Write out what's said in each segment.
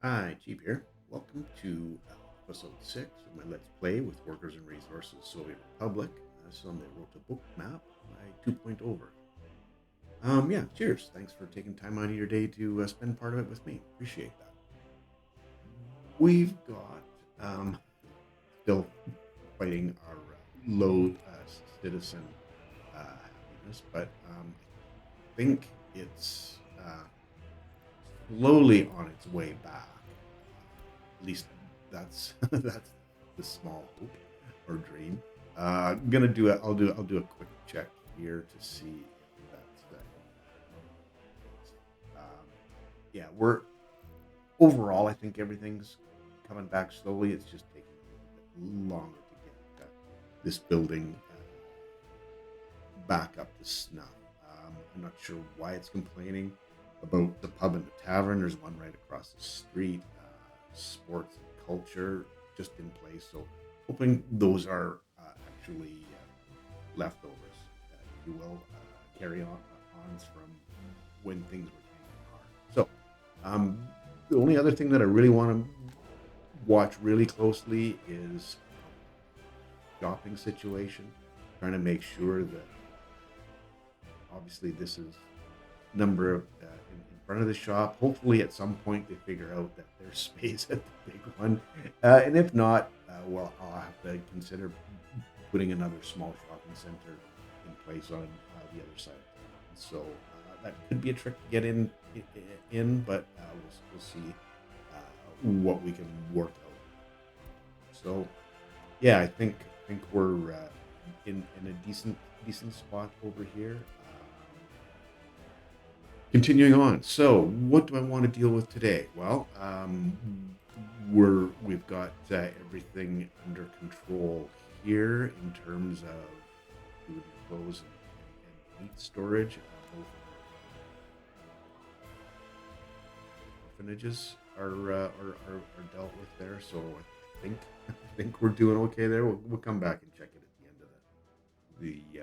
Hi, Jeep here. Welcome to episode 6 of my Let's Play with Workers and Resources Soviet Republic. This is on the Rote Bucht map, my 2.0 version. Yeah, cheers. Thanks for taking time out of your day to spend part of it with me. Appreciate that. We've got still fighting our low citizen happiness, but I think it's slowly on its way back. At least that's that's the small hope or dream. I'm gonna do it. I'll do a quick check here to see if that's yeah. We're overall. I think everything's coming back slowly. It's just taking a little bit longer to get this building back up to snuff. I'm not sure why it's complaining about the pub and the tavern. There's one right across the street. Sports and culture just in place. So hoping those are actually leftovers, if you will, carry ons from when things were taken apart. So the only other thing that I really want to watch really closely is shopping situation. Trying to make sure that obviously this is number of in front of the shop. Hopefully, at some point, they figure out that there's space at the big one, and if not, well, I'll have to consider putting another small shopping center in place on the other side. So that could be a trick to get in, but we'll see what we can work out. So yeah, I think we're in a decent spot over here. Continuing on. So, what do I want to deal with today? Well, we've got everything under control here in terms of food and clothes and meat storage. Both orphanages are dealt with there, so I think I think we're doing okay there. We'll come back and check it at the end of the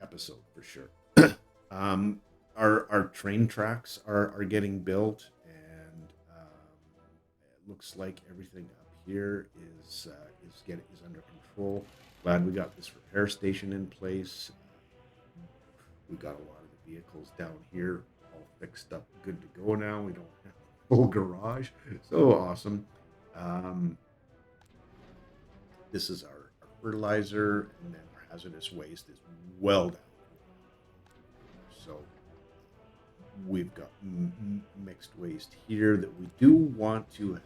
episode for sure. Our train tracks are getting built, and it looks like everything up here is under control. Glad we got this repair station in place. We've got a lot of the vehicles down here all fixed up, good to go now. We don't have a full garage, so awesome. Um, this is our fertilizer, and then our hazardous waste is well down. So we've got mixed waste here that we do want to have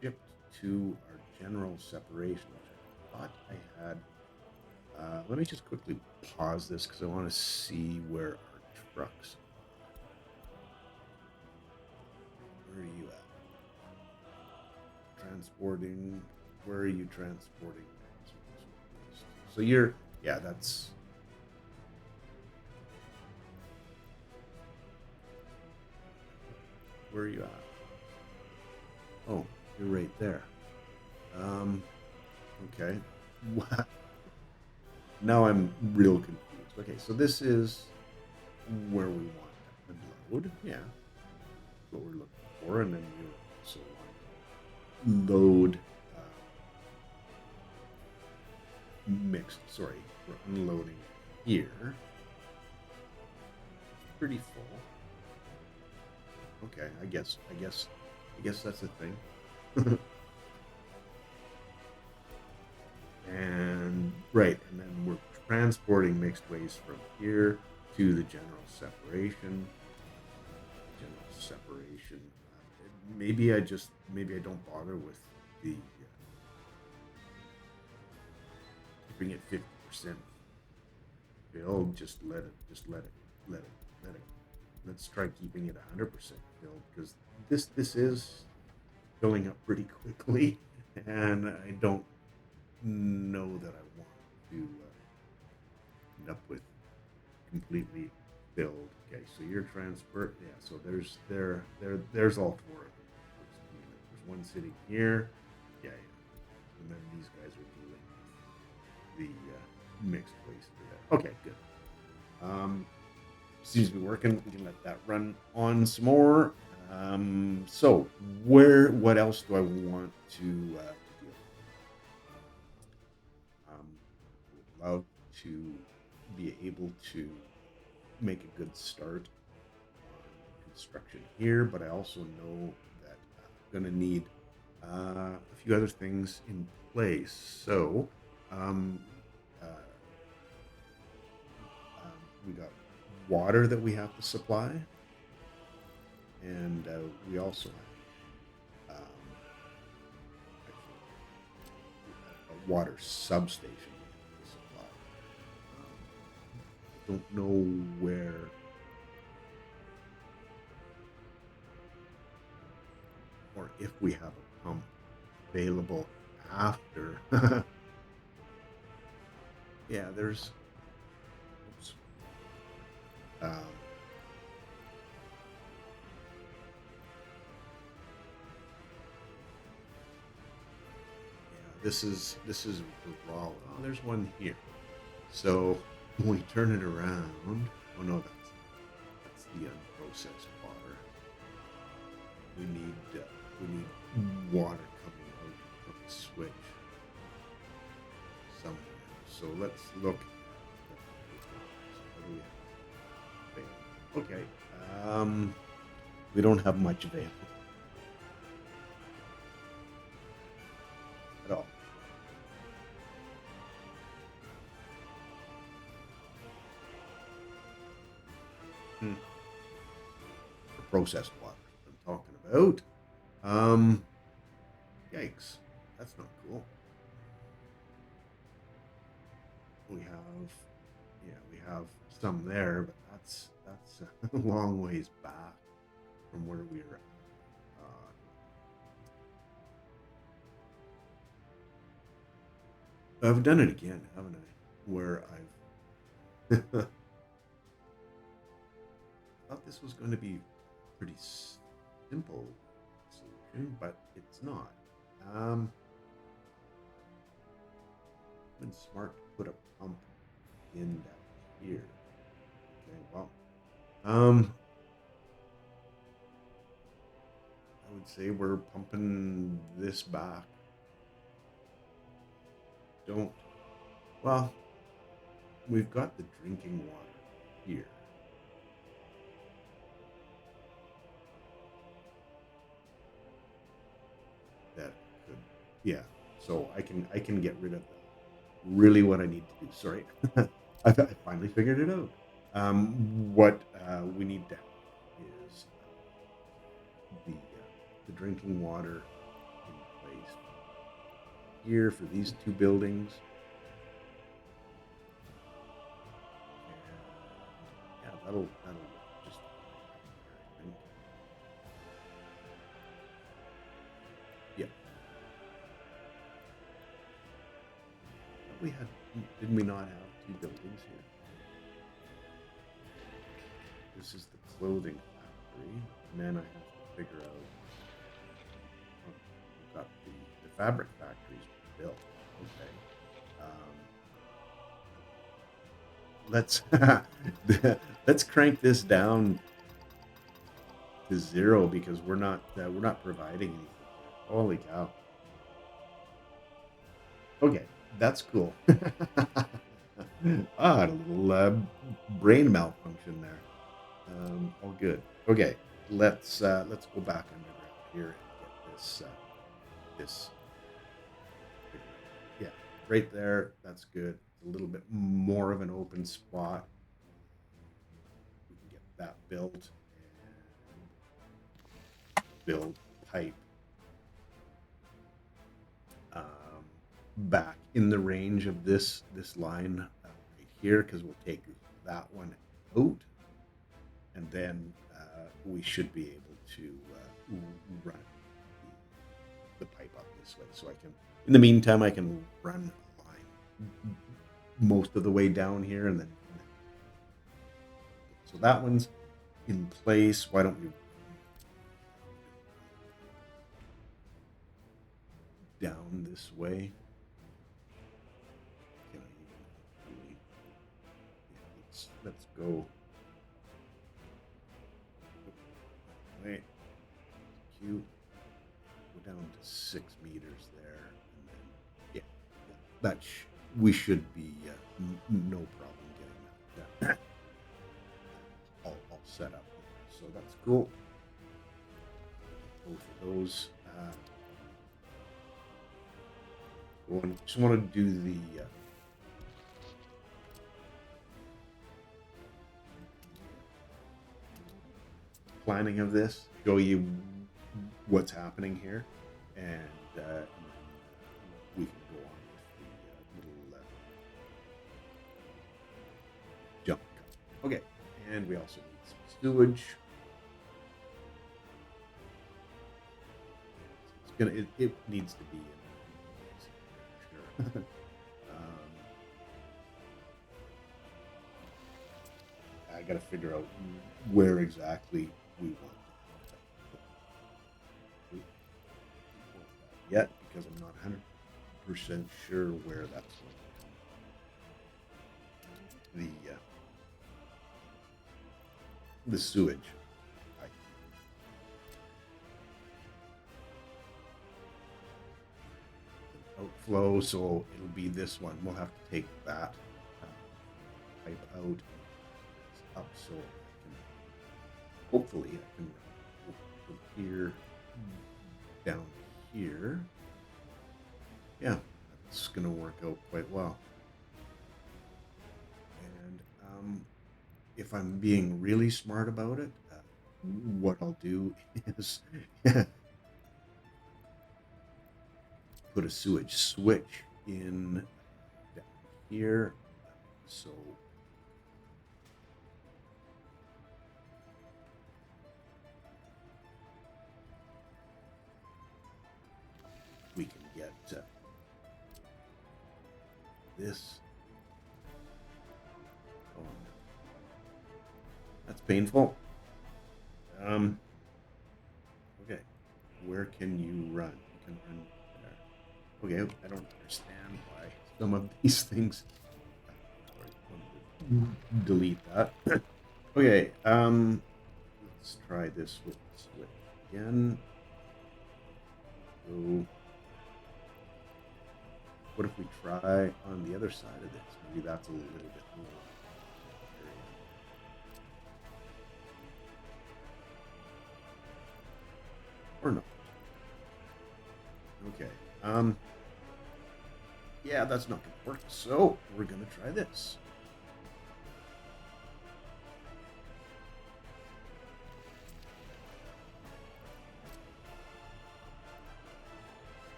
shipped to our general separation, which I thought I had. Let me just quickly pause this because I want to see where our trucks are. Where are you at? Transporting. Where are you transporting? So you're, yeah, that's. Where are you at? Oh, you're right there. Um, okay. Now I'm real confused. Okay, so this is where we want to load. Yeah, that's what we're looking for. And then you also want to load mixed. Sorry, we're unloading here. It's pretty full. Okay, I guess that's a thing. And right, and then we're transporting mixed waste from here to the general separation. Maybe I don't bother with the keeping it 50% filled. Just let it. Let's try keeping it 100% filled because this is filling up pretty quickly, and I don't know that I want to end up with completely filled. Okay, so your transport, yeah. So there's all four of them. There's one sitting here, yeah, and then these guys are dealing with the mixed waste. Okay, good. seems to be working. We can let that run on some more. So what else do I want to do? I would love to be able to make a good start on construction here, but I also know that I'm going to need a few other things in place. So um, uh, we got water that we have to supply, and we also have a water substation we have to supply. Don't know where or if we have a pump available after. Yeah, there's. Oops. Um, yeah, this is the raw. Oh, there's one here. So when we turn it around, oh no, that's the unprocessed water. We need water coming out from the switch somewhere. So let's look. What do we have available? Okay. We don't have much available at all. Hmm. For processed water, I'm talking about. Um, Yikes. That's not cool. We have, yeah, we have some there, but that's a long ways back from where we were at. I've done it again, haven't I? Where I've thought this was going to be pretty simple solution, but it's not. Been smart to put a pump in down here. Okay, well, um, I would say we're pumping this back. Don't. Well, we've got the drinking water here. That could, yeah. So I can get rid of that. Really, what I need to do. Sorry, I finally figured it out. What we need to have is the drinking water in place here for these two buildings. And yeah, that'll work just fine, I think. Yeah, we had. Didn't we not have two buildings here? This is the clothing factory, and then I have to figure out. Oh, we've got the fabric factories built. Okay. Let's crank this down to zero because we're not providing anything. Holy cow! Okay, that's cool. A little brain malfunction there. All good. Okay, let's go back underground here and get this. Yeah, right there. That's good. A little bit more of an open spot. We can get that built and build pipe back in the range of this line right here because we'll take that one out, and then we should be able to run the pipe up this way. So I can, in the meantime, I can run a line most of the way down here, and then so that one's in place. Why don't we down this way? Can I even really? Yeah, let's go Wait, cute. Go down to 6 meters there, and then yeah, we should be no problem getting that all set up. So that's cool. Both of those. Just want to do the planning of this, show you what's happening here, and then we can go on with the little jump cut. Okay, and we also need some sewage. It needs to be in. Sure. I got to figure out where exactly we want it yet, because I'm not 100% sure where that's going. The sewage. Outflow, so it'll be this one. We'll have to take that pipe out up, so hopefully I can go here down here. Yeah, that's gonna work out quite well. And if I'm being really smart about it, what I'll do is put a sewage switch in down here, so we can get this. Oh, that's painful. Okay, where can you run? You can run. Okay, I don't understand why some of these things. Delete that. Okay, let's try this with the switch again. So, what if we try on the other side of this? Maybe that's a little bit more. Or not. Okay. Yeah, that's not going to work. So we're going to try this.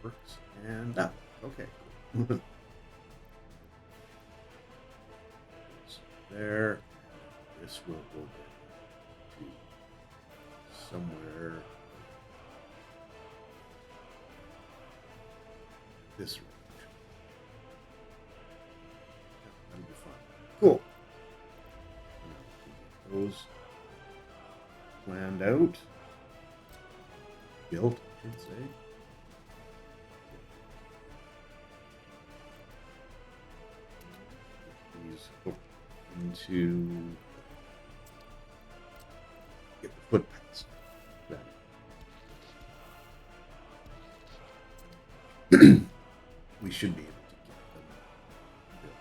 Works and that. Okay. Cool. There. This will go to somewhere. This range. Yeah, that'll be fun. Cool. Those planned out. Built, I should say. These hook into get the footpaths. We should be able to get them built.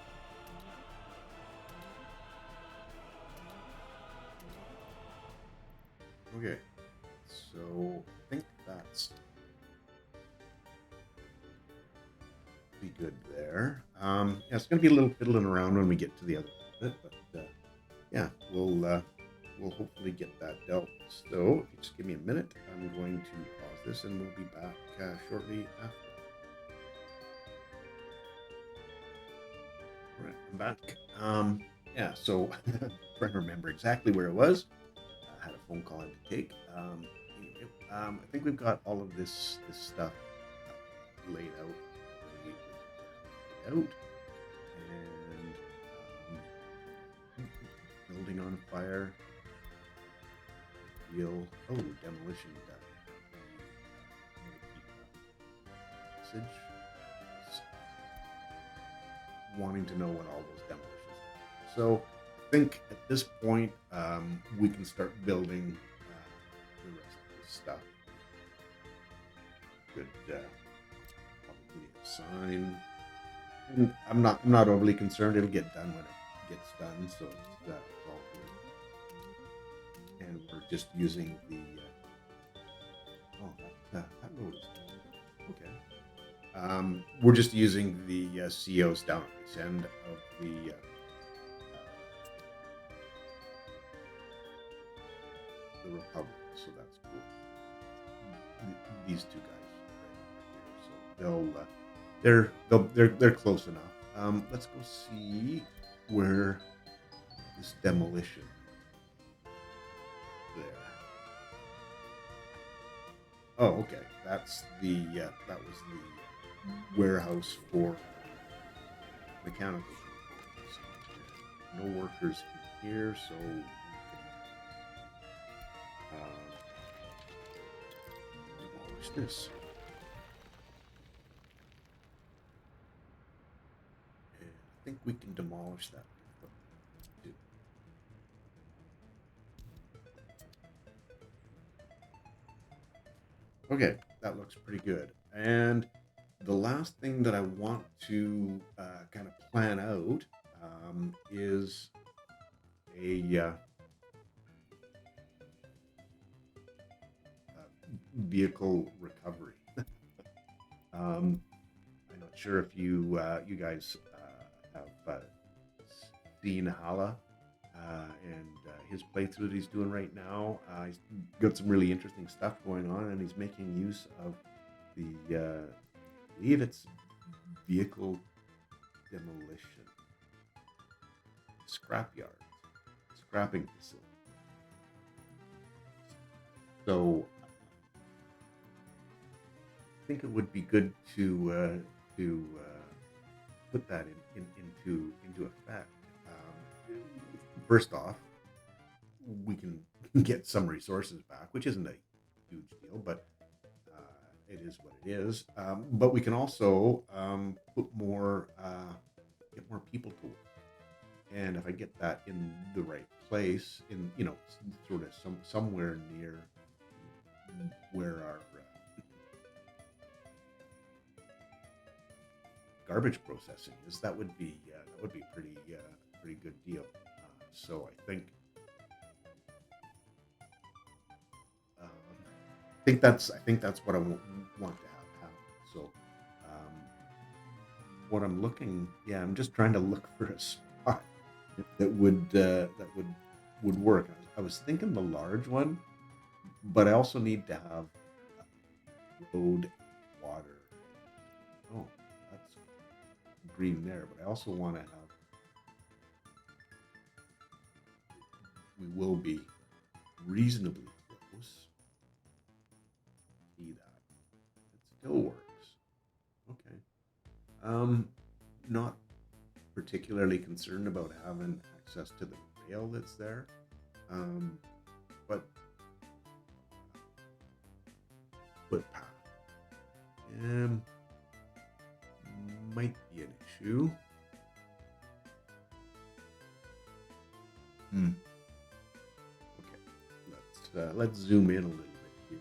Okay, so I think that's be good there. Yeah, it's going to be a little fiddling around when we get to the other bit, but yeah, we'll hopefully get that dealt. So if you just give me a minute, I'm going to pause this and we'll be back shortly after. All right, I'm back. Yeah, so trying to remember exactly where it was. I had a phone call I had to take. Anyway, I think we've got all of this stuff laid out. And building on fire. Demolition done. Message. Wanting to know what all those demolitions are. So I think at this point we can start building the rest stuff. Good, probably a sign. And I'm not overly concerned. It'll get done when it gets done, so it's all good. And we're just using the oh that road is okay. We're just using the COs down at this end of the Republic, so that's cool. These two guys right here, so they're close enough. Let's go see where this demolition there. Oh, okay. That's that was the warehouse for mechanical components. No workers in here, so we can demolish this. And I think we can demolish that. Okay, that looks pretty good. And the last thing that I want to kind of plan out is a vehicle recovery. I'm not sure if you guys have seen Hala and his playthrough that he's doing right now. He's got some really interesting stuff going on, and he's making use of the I believe it's vehicle demolition scrapyard, scrapping facility. So I think it would be good to put that into effect. First off, we can get some resources back, which isn't a huge deal, but it is what it is. But we can also put more, get more people to work. And if I get that in the right place, in sort of somewhere near where our garbage processing is, that would be pretty good deal. So I think that's what I want to have happen. So what I'm looking, I'm just trying to look for a spot that would work. I was thinking the large one, but I also need to have road, water. Oh, that's green there, but I also want to have. We will be reasonably close. See that? It still works. Okay. Not particularly concerned about having access to the rail that's there. But footpath might be an issue. Let's zoom in a little bit here.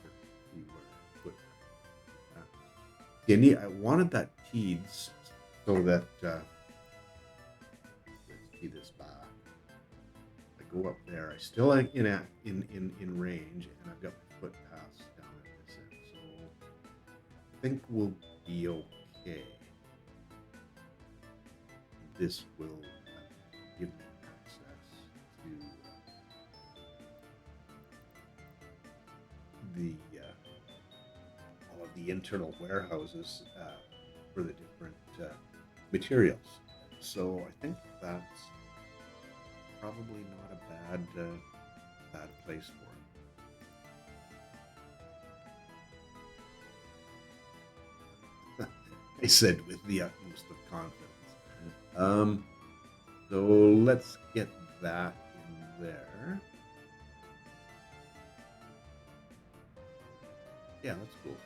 See where I wanted that keyed so that let's key this back. I go up there. I still in range, and I've got my foot paths down at this end, so I think we'll be okay. This will give me access to all of the internal warehouses for the different materials. So I think that's probably not a bad place for it. I said with the utmost of confidence. So let's get that in there. Yeah, that's cool.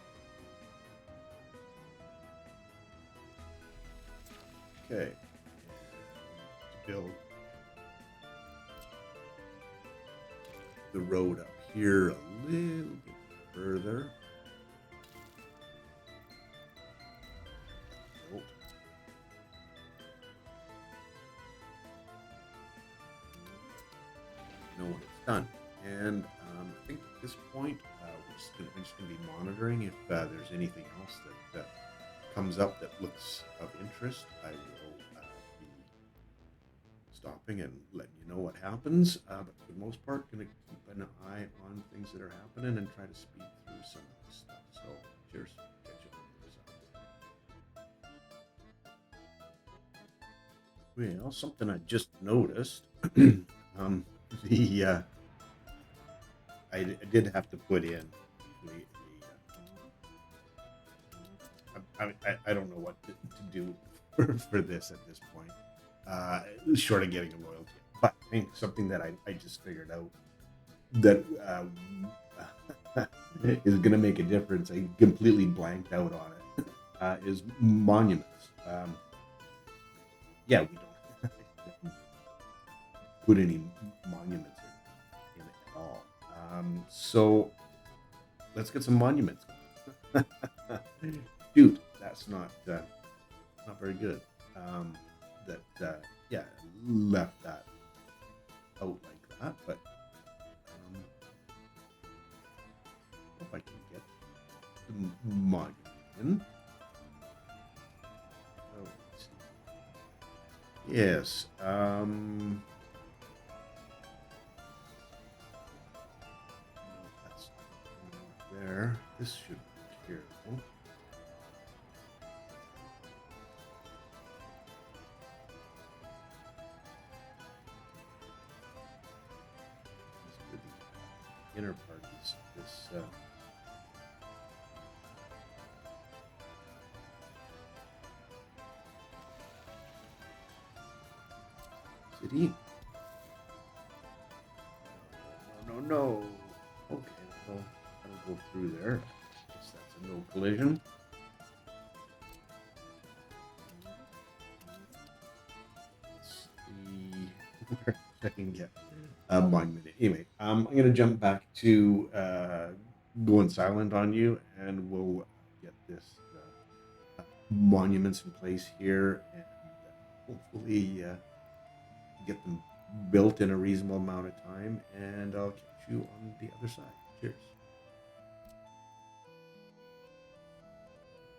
Okay. Build the road up here a little bit further. Nope. Know when it's done. And I think at this point, we're just going to be monitoring if there's anything else that comes up that looks of interest. I will be stopping and letting you know what happens. But for the most part, going to keep an eye on things that are happening and try to speed through some of this stuff. So, cheers. Catch you on the other side. Well, something I just noticed. The I did have to put in I don't know what to do for this at this point, short of getting a royalty. But I think something that I just figured out that is going to make a difference. I completely blanked out on it. Is monuments. Yeah, we don't put any monuments in it at all. So let's get some monuments. Shoot, that's not very good. Yeah, left that out like that, but hope I can get the monument in. Oh, let's see. Yes. That's there. This should be careful. Inner parties. This city. No. Okay, well, I'll go through there. Guess that's a no collision. Let's see where I can get a monument. Anyway, I'm gonna jump back to going silent on you, and we'll get this monuments in place here, and hopefully get them built in a reasonable amount of time. And I'll catch you on the other side. Cheers.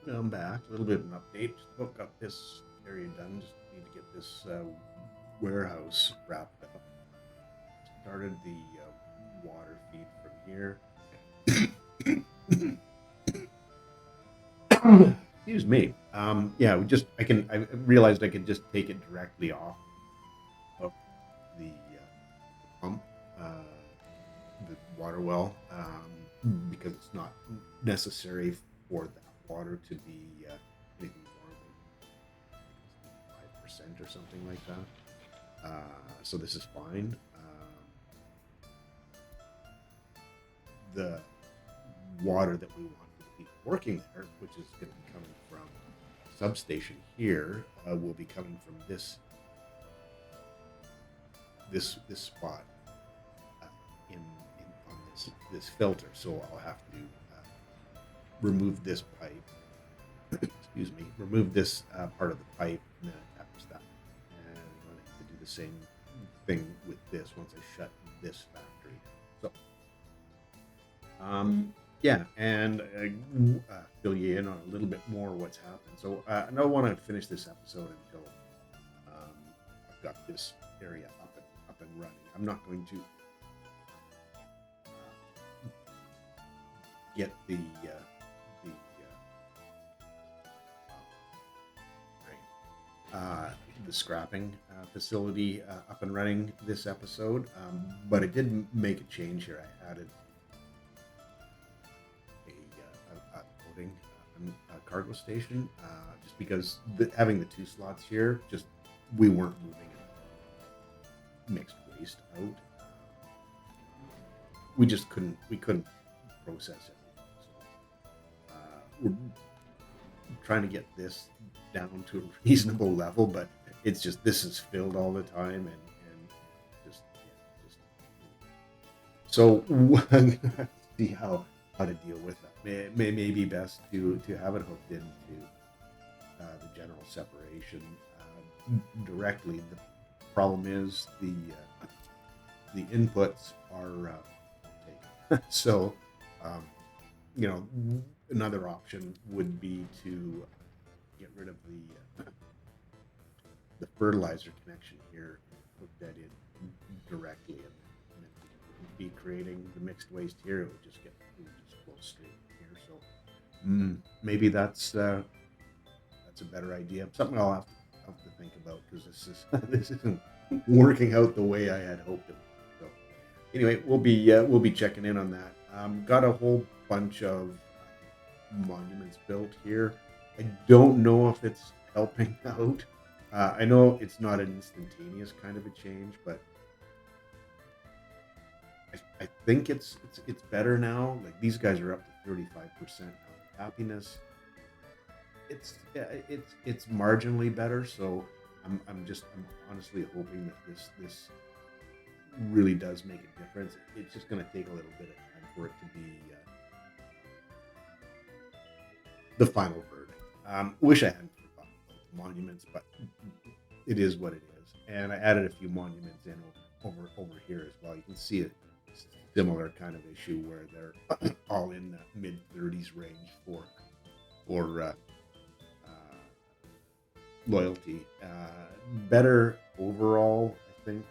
I'm back. A little bit of an update. Just about got this area done. Just need to get this warehouse wrapped up. Started the water feed from here. Excuse me. Yeah, I realized I could just take it directly off of the pump, the water well, because it's not necessary for that water to be anything more than 5% or something like that. So this is fine. The water that we want to be working there, which is going to be coming from substation here, will be coming from this spot on this filter. So I'll have to remove this pipe. Excuse me. Remove this part of the pipe and then attach that. And I'm going to have to do the same thing with this once I shut this factory. So. Yeah, and fill you in on a little bit more what's happened. So I don't want to finish this episode until I've got this area up and running. I'm not going to get the scrapping facility up and running this episode, but I did make a change here. I added a cargo station, just because having the two slots here, just we weren't moving mixed waste out. We just couldn't process it. So we're trying to get this down to a reasonable level, but it's just this is filled all the time, and just so see how how to deal with that. May be best to have it hooked into the general separation directly. The problem is the inputs are taken. So, um, you know, another option would be to get rid of the fertilizer connection here, hook that in directly, and then be creating the mixed waste here. It would just flow straight in here. So maybe that's a better idea. Something I'll have to think about, because this isn't working out the way I had hoped it would. So anyway, we'll be checking in on that. Got a whole bunch of monuments built here. I don't know if it's helping out. I know it's not an instantaneous kind of a change, but I think it's better now. Like, these guys are up to 35% now. Happiness, it's marginally better. So I'm honestly hoping that this really does make a difference. It's just going to take a little bit of time for it to be the final verdict. Wish I hadn't forgotten about the monuments, but it is what it is. And I added a few monuments in over here as well. You can see a similar kind of issue where they're all in the mid 30s range for loyalty. Better overall, I think,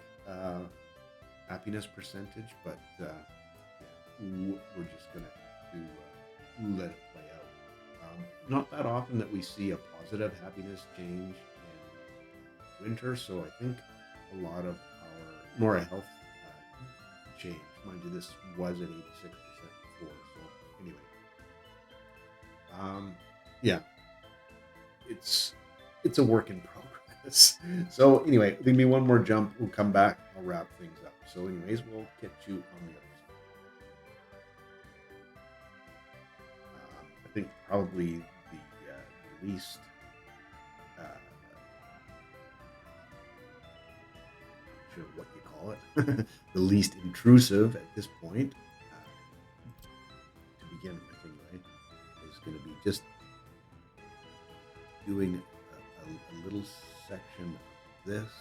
happiness percentage, but we're just gonna have to let it play out. Not that often that we see a positive happiness change in winter, so I think a lot of our Nora Health change. Mind you, this was at 86% before. So anyway, yeah, it's a work in progress. So anyway, leave me one more jump. We'll come back. I'll wrap things up. So anyways, we'll catch you on the other side. I think probably the least sure what you call it, the least intrusive at this point, to begin with anyway, is going to be just doing a little section of this.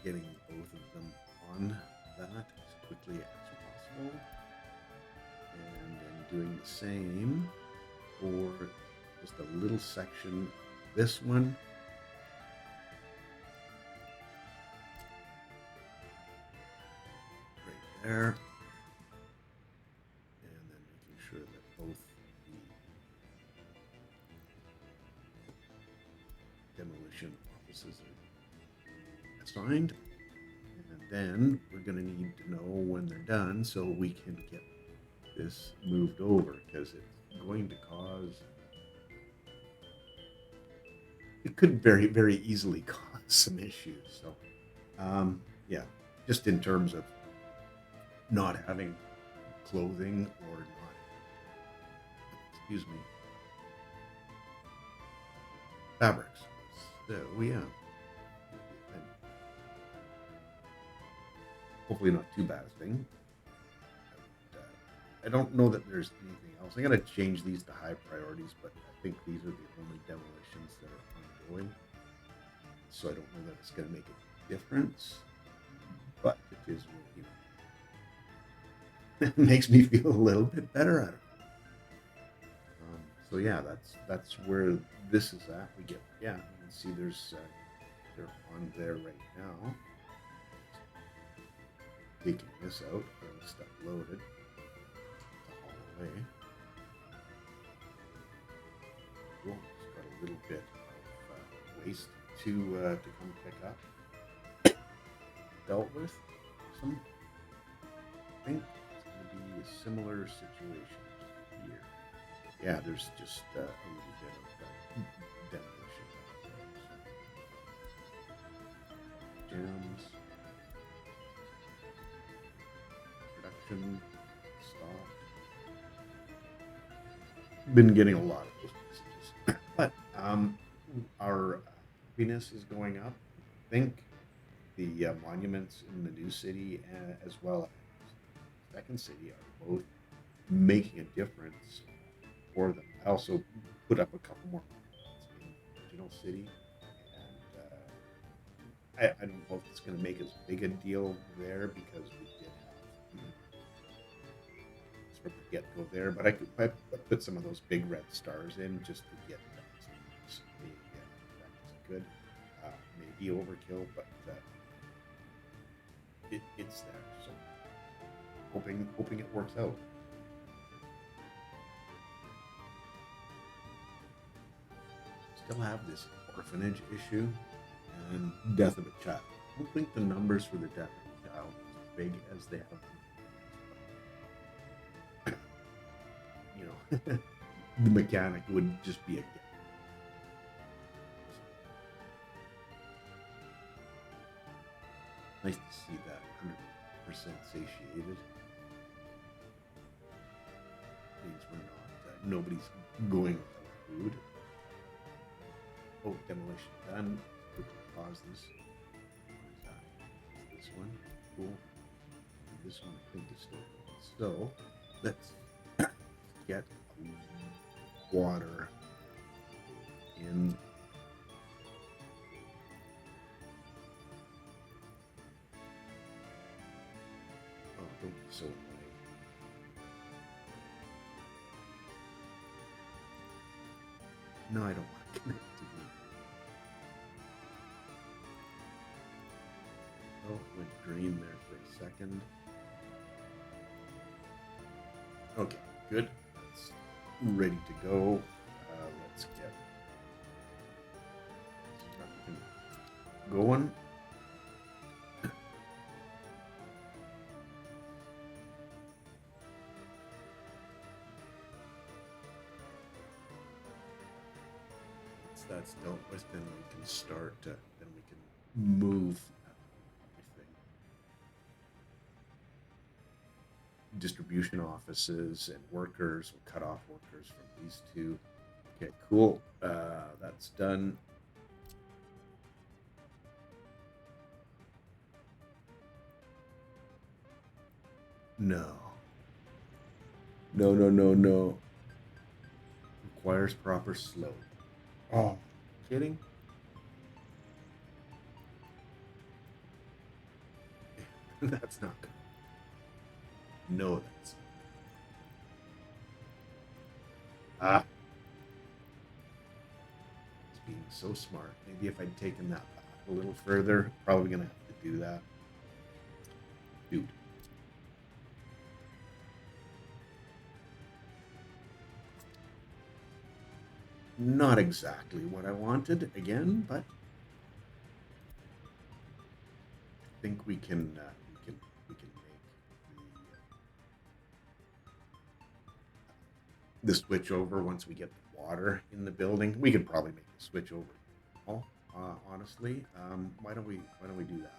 And getting both of them on that as quickly as possible. And then doing the same for just a little section of this one. Right there. And then making sure that both the demolition offices are assigned. And then we're going to need to know when they're done so we can get this moved over, because it's going to cause, it could very, very easily cause some issues. So yeah, just in terms of not having clothing or not, excuse me, fabrics. So yeah, hopefully not too bad a thing. I don't know that there's anything else. I'm going to change these to high priorities, but I think these are the only demolitions that are ongoing. So I don't know that it's going to make a difference, but it is, you know, it makes me feel a little bit better at it. So yeah, that's where this is at. We get, yeah, you can see they're on there right now. Taking this out, getting stuff loaded. Way. Cool. Just got a little bit of waste to come pick up. Dealt with some. I think it's going to be a similar situation here. Yeah, there's just a little bit of demolition. Jams. Production. Stop. Been getting a lot of those messages, but our happiness is going up. I think the monuments in the new city as well as the second city are both making a difference for them. I also put up a couple more monuments in the original city, and I don't know if it's going to make as big a deal there because we did have from the get go there, but I put some of those big red stars in just to get that is good. Maybe overkill, but it's there. So hoping it works out. Still have this orphanage issue and death of a child. I don't think the numbers for the death of a child is as big as they have been. You know, the mechanic would just be a guess. Nice to see that 100% satiated. Means we're not, nobody's going without food. Oh, demolition done. Quickly pause this. What is that? This one. Cool. And this one I think is still going. So let's get water in. Oh, don't be so annoying. No, I don't want to connect to you. Oh, it went green there for a second. Okay, good. That's ready to go. Let's get going. Once that's dealt with, then we can start. Then we can move everything. Distribution offices and workers. We'll cut off workers from these two. Okay, cool. That's done. No. No. Requires proper slope. Oh, kidding? That's not good. No, that's ah. It's being so smart. Maybe if I'd taken that back a little further, probably gonna have to do that, dude. Not exactly what I wanted again, but I think we can make the switch over once we get the water in the building. We could probably make the switch over. Oh, honestly, why don't we do that?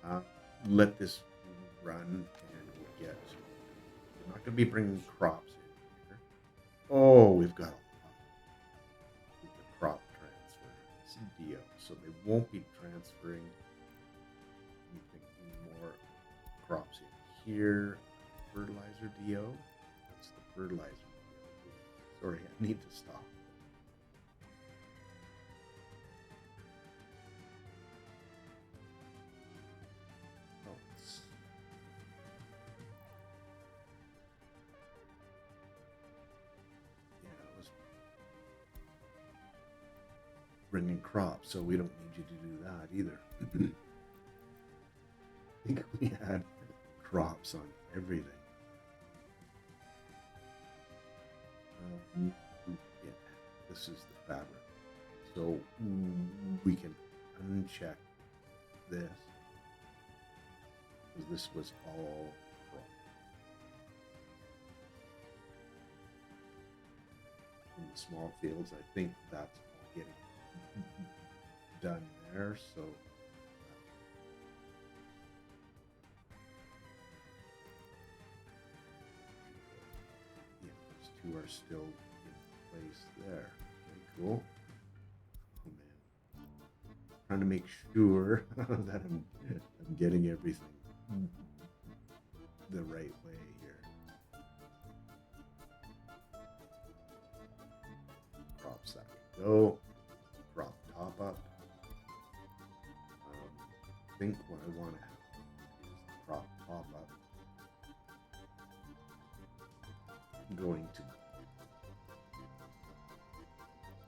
Okay. Let this run, and we'll get. We're not going to be bringing crops in here. Oh, we've got the crop transfer. It's a deal, so they won't be transferring anything more crops in here. Fertilizer DO. What's the fertilizer DO? Sorry, I need to stop. Oh, yeah, it was bringing crops, so we don't need you to do that either. I think we had crops on everything. Yeah, this is the fabric. So we can uncheck this because this was all crop. In the small fields, I think that's all getting done there. So yeah, those two are still in place there. Okay, cool. Oh man, trying to make sure that I'm getting everything the right way here. Crop sack go. Crop top up. I think what I want to have is the crop top up going to,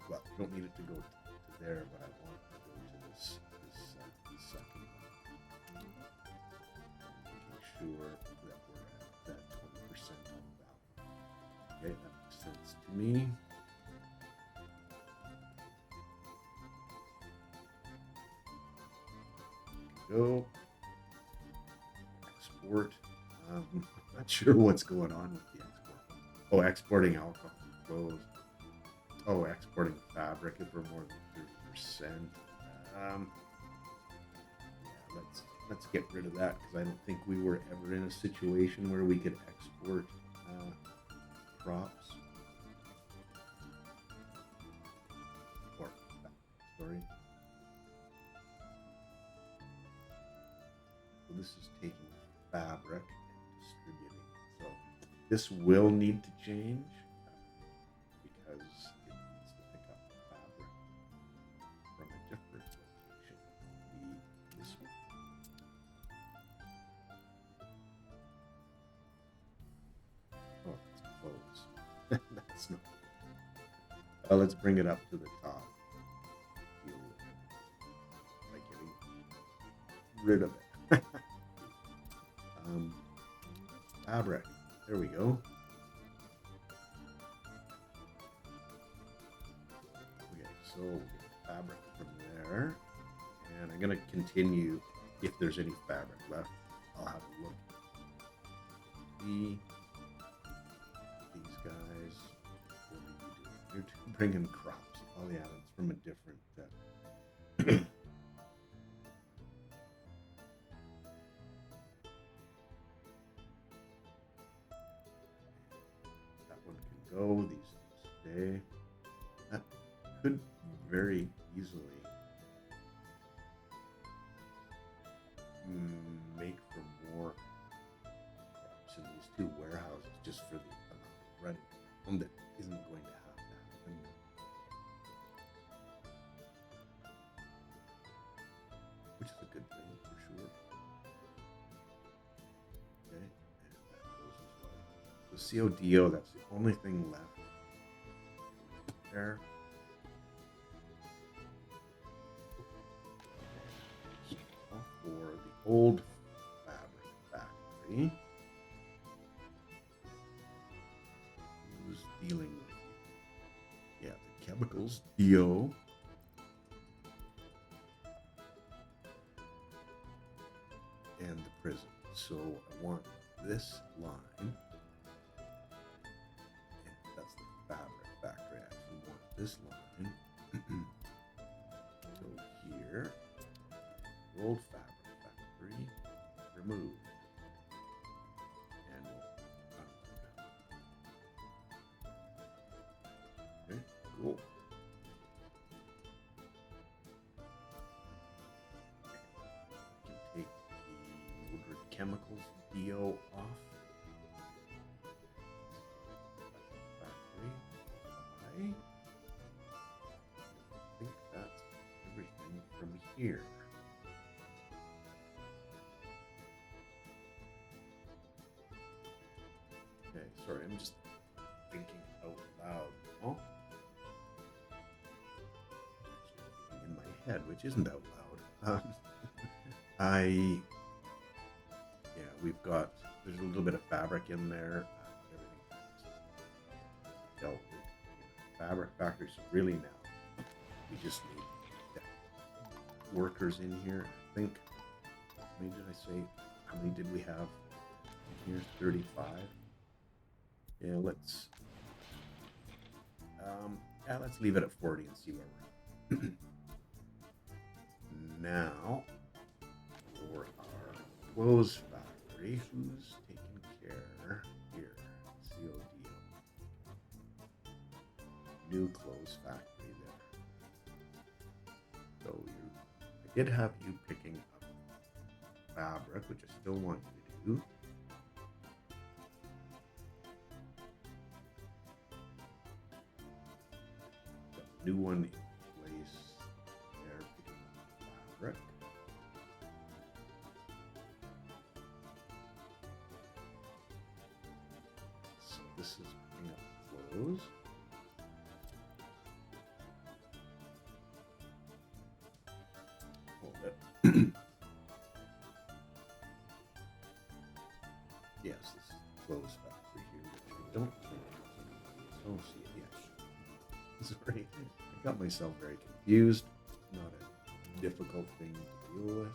well, you don't need it to go to there, but I want it to go to this second one. Making sure that we're at that 20% on balance. Okay, that makes sense to me. Go. Export. Not sure what's going on with the export. Oh, exporting alcohol clothes. Oh, exporting fabric if we're more than 30%. Yeah, let's get rid of that because I don't think we were ever in a situation where we could export crops. Or sorry. So this is taking fabric and distributing. So this will need to change because it needs to pick up fabric from a different location. Be this one. Oh, it's close. That's not. Let's bring it up to the top. Deal with it by getting rid of it. Fabric. There we go. Okay, so we get fabric from there, and I'm gonna continue. If there's any fabric left, I'll have a look. These guys. What are you doing? You're bringing crops. Oh yeah, that's from a different. Go, these stay. That could very easily make for more crops in these two warehouses just for the amount of running that isn't going to have to happen. Which is a good thing for sure. Okay, and that goes as well. So CODO, that's the only thing left there. So for the old fabric factory, who's dealing with you? Yeah, the chemicals, DO. And the prison. So I want this line. This line go here, old fabric factory, remove, and we'll okay, cool. You can take the Woodward Chemicals DO off. Factory, bye. From here. Okay, sorry, I'm just thinking out loud. Oh, actually in my head, which isn't out loud. We've got, there's a little bit of fabric in there. Everything dealt with fabric factories. Really now, we just need workers in here. I think, how many did I say? How many did we have in here? 35. Yeah, let's leave it at 40 and see where we're at. Now for our clothes factory, who's taking care here? CODO. New clothes factory there. So did have you picking up fabric, which I still want you to do. Got a new one in place there, picking up fabric. So this is picking up clothes. Hold it. Yes, this is clothes factory here, which I don't think I don't see it yet. Sorry, I got myself very confused. Not a difficult thing to deal with.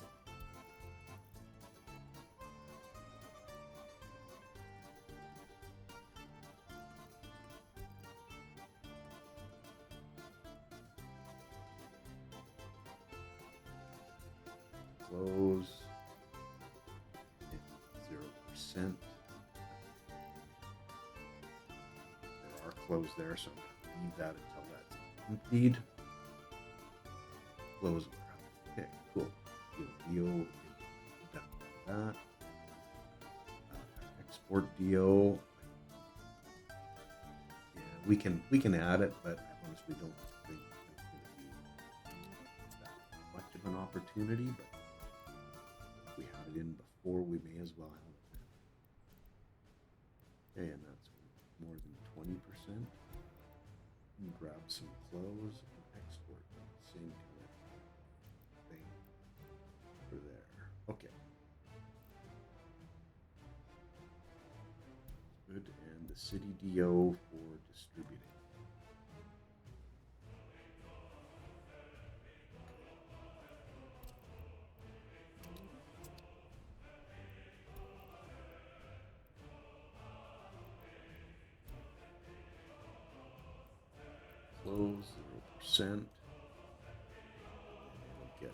Close. 0%. There are clothes there, so I'm going to leave that until that's emptied. Close. Okay, cool. Deal is done with that. Export deal. Yeah, we can add it, but I honestly don't think it's going to be that much of an opportunity. But if we had it in before, we may as well have it now. Okay, and that's more than 20%. Grab some clothes and export them. Same kind of thing for there. Okay. Good. And the city DO for distributing. Close 0%. It'll get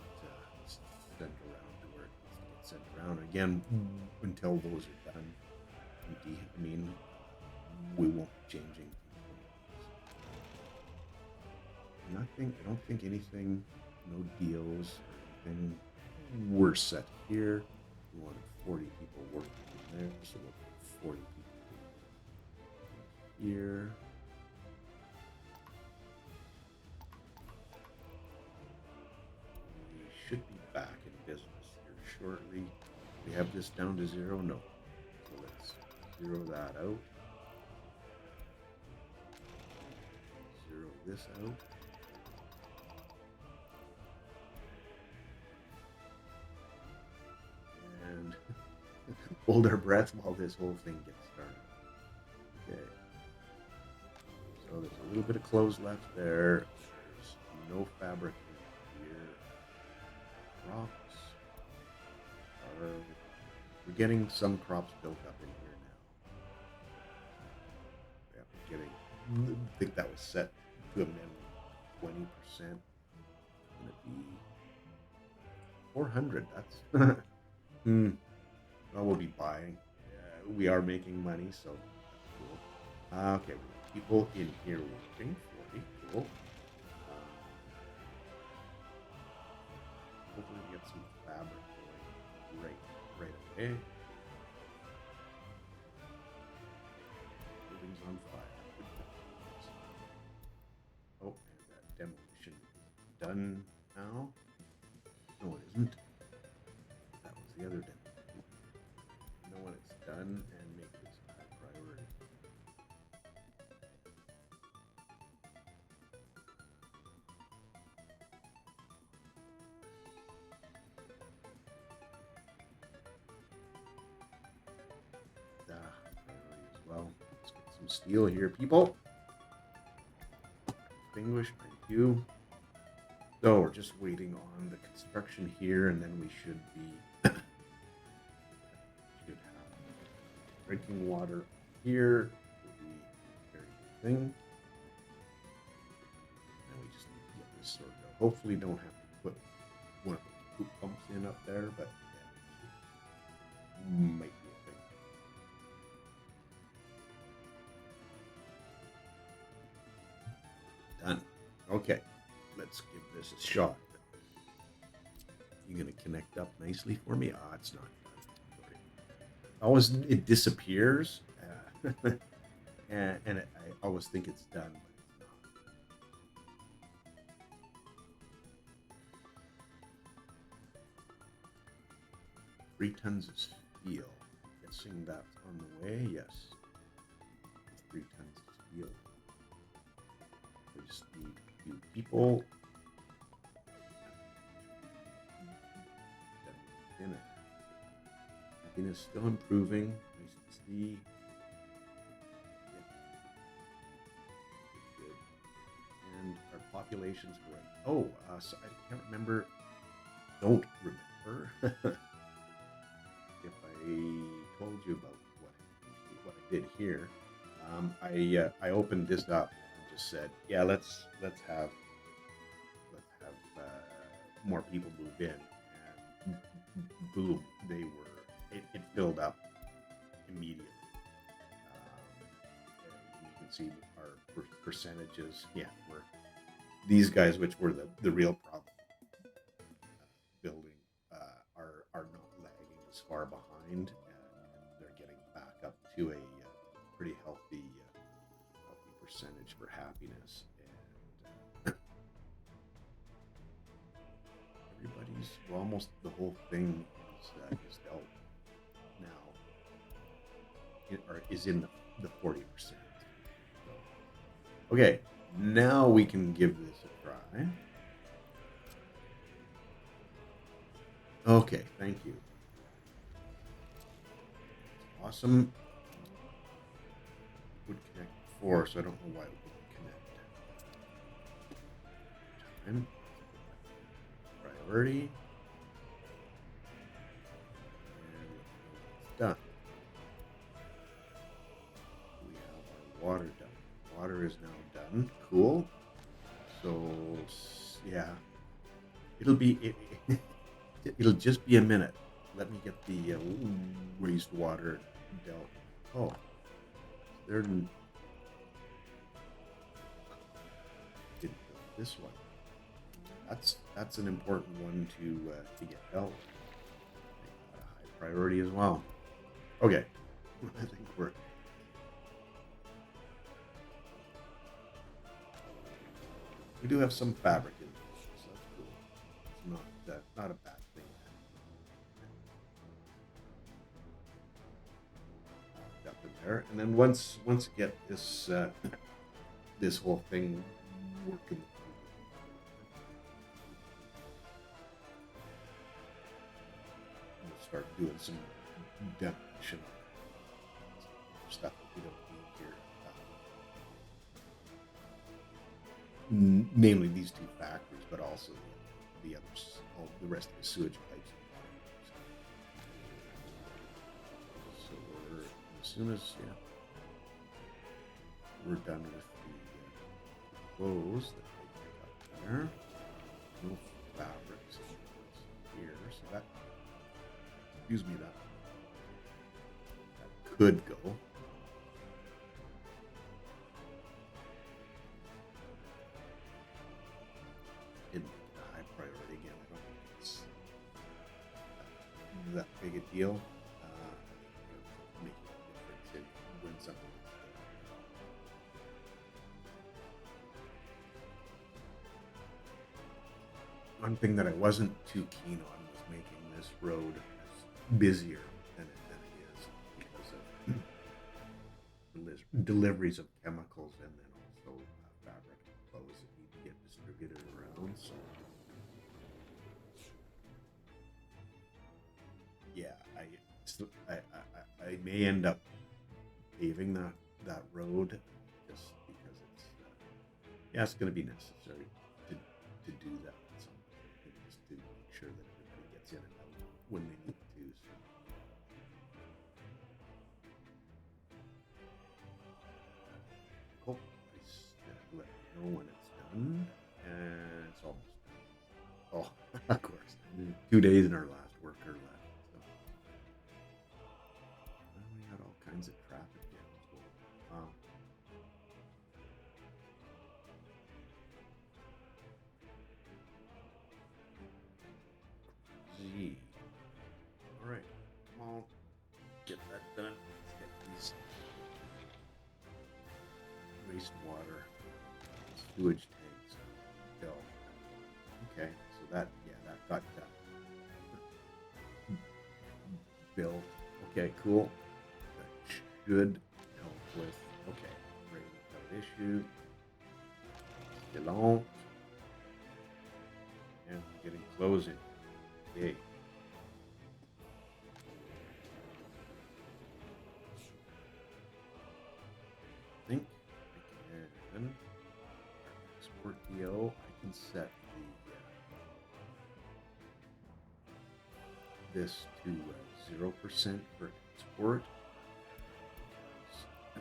sent around to where it needs to get sent around again until those are done. I mean, we won't be changing nothing. I don't think anything, no deals or anything. We're set here. We wanted 40 people working in there, so we'll put 40 people here. We should be back in business here shortly. We have this down to 0? No. So let's 0 that out. 0 this out. And hold our breath while this whole thing gets started. Okay. So there's a little bit of clothes left there. There's no fabric in here. Crops are... We're getting some crops built up in here now. Yeah, we're getting... I think that was set to a minimum 20%. It's gonna be 400. That's well, we'll be buying. We are making money, so that's cool. Okay, we have people in here working. 40, cool. Hopefully we get some fabric going right away. Building's on fire. Oh, and that demolition is done now. No, it isn't. That was the other demolition. You know when it's done and make this a high priority. Priority as well. Let's get some steel here, people. Extinguish, thank you. So we're just waiting on the construction here, and then we should be should have drinking water here. Will be a very good thing. And we just need to get this sorted out. Hopefully, don't have to put one of those poop pumps in up there, but yeah, might be a thing. Done. Okay, let's give this a shot. You gonna connect up nicely for me? Ah, it's not done. Okay. Always it disappears, and I always think it's done, but it's not. 3 tons of steel. Guessing that's on the way. Yes, 3 tons of steel. We just need a few people. In it. Happiness still improving. Nice to see. Good. And our population's growing. Oh, so I can't remember. Don't remember if I told you about what I did here. I opened this up and just said, yeah, let's have more people move in, and boom, it filled up immediately. And you can see our percentages. Yeah, these guys, which were the real problem, building, are not lagging as far behind, and they're getting back up to a pretty healthy percentage for happiness. And everybody's almost the whole thing is dealt now, or is in the 40%. So, okay, now we can give this a try. Okay, thank you. Awesome. Would connect before, so I don't know why it wouldn't connect. Time. Priority. And it's done. We have our water done. Water is now done. Cool. So, yeah. It'll just be a minute. Let me get the wastewater dealt. Oh, there didn't build this one. That's an important one to get dealt with. A high priority as well. Okay, I think we do have some fabric in this, so that's cool. It's not a bad thing. Up in there, and then once get this this whole thing working, we'll start doing some demolition stuff that we don't need here. Namely these two factories, but also the others, all the rest of the sewage pipes. So as soon as we're done with the clothes that they pick up there, no fabrics here, so that, excuse me, that could go. In high priority again, I don't think it's that big a deal. Making a difference in when something. One thing that I wasn't too keen on was making this road busier than it is because of deliveries of chemicals, and then also fabric and clothes that need to get distributed around. So yeah, I may end up paving that road just because it's going to be necessary to do that. Just to make sure that everybody gets in and out when they need to. So. Cool. Just let me know when it's done, and it's almost done. Oh, of course. 2 days in our last worker left. So. And we got all kinds of traffic here. So, wow. sewage tanks built. Okay, so that got built. Okay, cool. That should help with, okay, rain without issue, still and getting closing. Okay. I think I can export DO. I can set this to 0% for export. I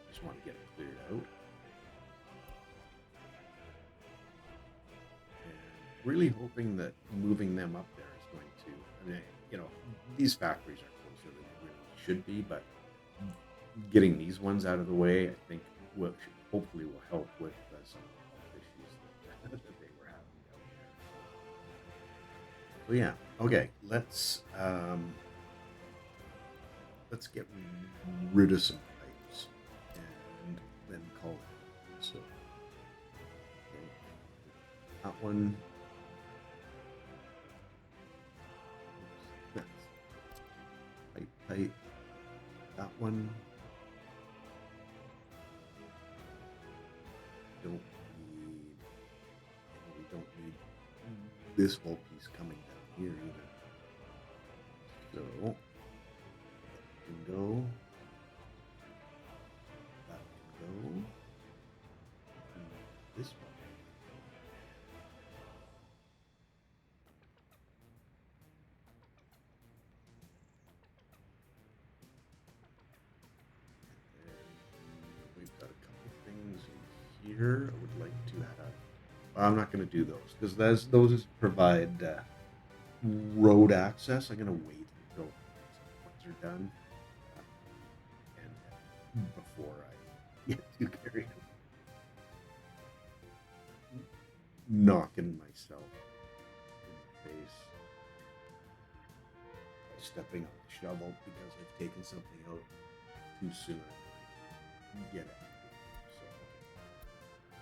just want to get it cleared out. And really hoping that moving them up there is going to, I mean, these factories are closer than they really should be, but getting these ones out of the way, I think, hopefully will help with some of the health issues that they were having down there. So yeah, okay, let's get rid of some pipes and then call it. So okay, that one. That's pipe. That one. We don't need this whole piece coming down here either. So that can go. That can go. And this one. And we've got a couple things in here I would like to have. I'm not going to do those because those provide road access. I'm going to wait until ones are done and before I get too carried away. Knocking myself in the face by stepping on the shovel because I've taken something out too soon. Get it. So,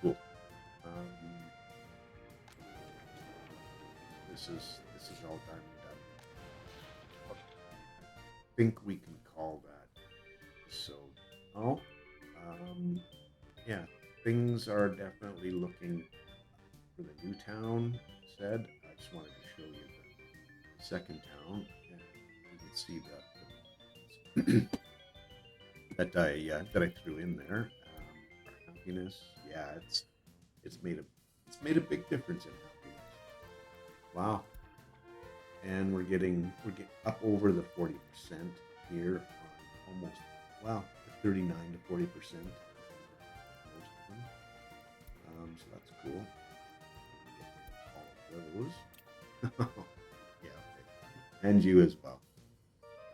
cool. This is all done. I think we can call that. So, yeah, things are definitely looking for the new town. Said I just wanted to show you the second town, and you can see that that I threw in there. Our happiness, yeah, it's made a big difference in happiness. Wow. And we're getting up over the 40% here on almost, 39 to 40%. Most of them. So that's cool. All of those. Yeah, okay. And you as well.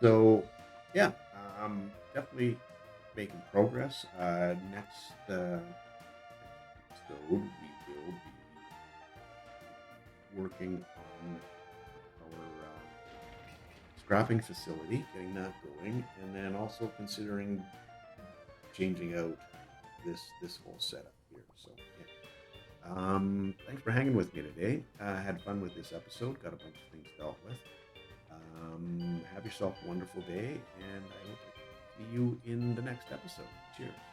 So yeah, definitely making progress. Next episode we will be working on our scrapping facility, getting that going, and then also considering changing out this whole setup here. So yeah. Thanks for hanging with me today. I had fun with this episode. Got a bunch of things dealt with. Have yourself a wonderful day, and I hope to see you in the next episode. Cheers.